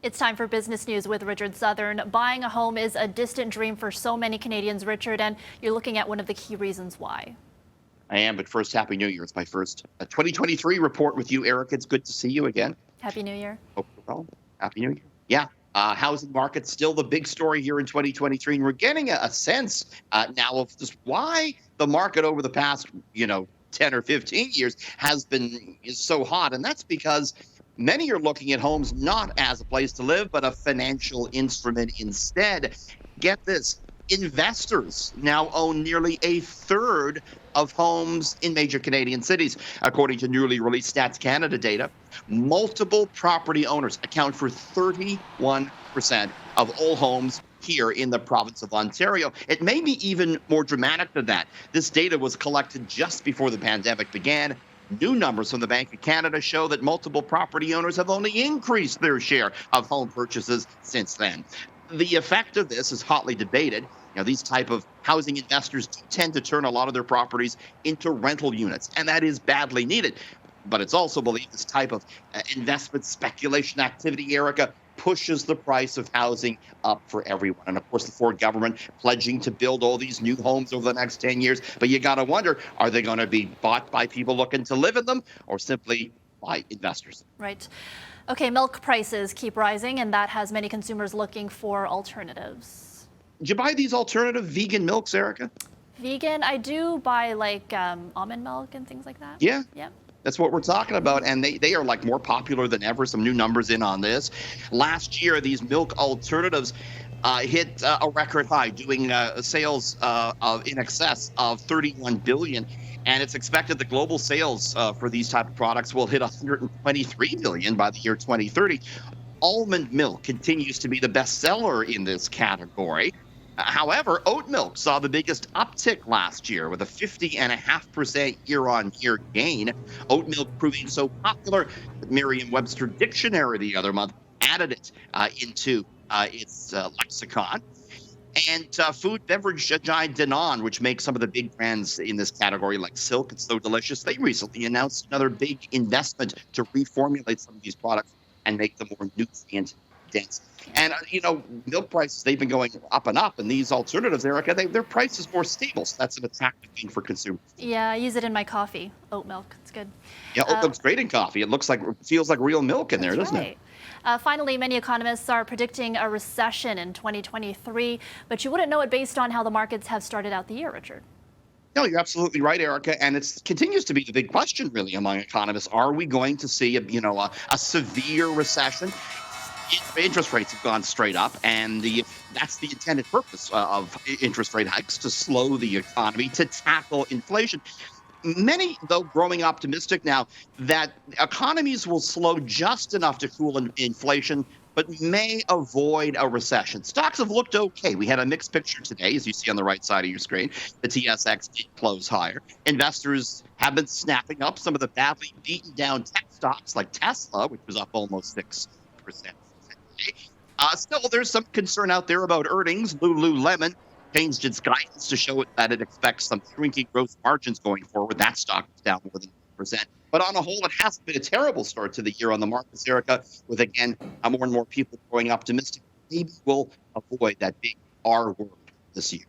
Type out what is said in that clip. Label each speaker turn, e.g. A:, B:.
A: It's time for business news with Richard Southern. Buying a home is a distant dream for so many Canadians, Richard, and you're looking at one of the key reasons why.
B: I am, but first, Happy New Year. It's my first 2023 report with you, Eric. It's good to see you again.
A: Happy New Year.
B: Hope you're well. Happy New Year. Yeah, housing market's still the big story here in 2023, and we're getting a sense now of just why the market over the past, 10 or 15 years is so hot, and that's because many are looking at homes not as a place to live, but a financial instrument instead. Get this. Investors now own nearly a third of homes in major Canadian cities. According to newly released Stats Canada data, multiple property owners account for 31% of all homes here in the province of Ontario. It may be even more dramatic than that. This data was collected just before the pandemic began. New numbers from the Bank of Canada show that multiple property owners have only increased their share of home purchases since then. The effect of this is hotly debated. These type of housing investors do tend to turn a lot of their properties into rental units, and that is badly needed. But it's also believed this type of investment speculation activity, Erica, pushes the price of housing up for everyone. And of course, the Ford government pledging to build all these new homes over the next 10 years. But you got to wonder, are they going to be bought by people looking to live in them or simply by investors?
A: Right. Okay, milk prices keep rising, and that has many consumers looking for alternatives.
B: Did you buy these alternative vegan milks, Erica?
A: Vegan, I do buy like almond milk and things like that.
B: Yeah.
A: Yeah.
B: That's what we're talking about, and they are like more popular than ever. Some new numbers in on this. Last year, these milk alternatives hit a record high, doing sales in excess of $31 billion. And it's expected the global sales for these type of products will hit $123 billion by the year 2030. Almond milk continues to be the best seller in this category. However, oat milk saw the biggest uptick last year with a 50.5% year-on-year gain. Oat milk proving so popular that Merriam-Webster Dictionary the other month added it into its lexicon. And food beverage giant Danone, which makes some of the big brands in this category like Silk and So Delicious, they recently announced another big investment to reformulate some of these products and make them more nutrient dense. And, milk prices, they've been going up and up. And these alternatives, Erica, their price is more stable. So that's an attractive thing for consumers.
A: Yeah, I use it in my coffee, oat milk. It's good.
B: Yeah, oat milk's great in coffee. It feels like real milk in there, doesn't it?
A: Finally, many economists are predicting a recession in 2023, but you wouldn't know it based on how the markets have started out the year, Richard.
B: No, you're absolutely right, Erica, and it continues to be the big question, really, among economists. Are we going to see a severe recession? Interest rates have gone straight up, and that's the intended purpose of interest rate hikes, to slow the economy, to tackle inflation. Many, though, growing optimistic now that economies will slow just enough to cool inflation, but may avoid a recession. Stocks have looked okay. We had a mixed picture today, as you see on the right side of your screen. The TSX did close higher. Investors have been snapping up some of the badly beaten down tech stocks like Tesla, which was up almost 6%. Still, there's some concern out there about earnings. Lululemon changed its guidance to show that it expects some shrinking gross margins going forward. That stock was down more than 1%. But on a whole, it hasn't been a terrible start to the year on the markets, Erica, with, again, more and more people growing optimistic. Maybe we'll avoid that big R word this year.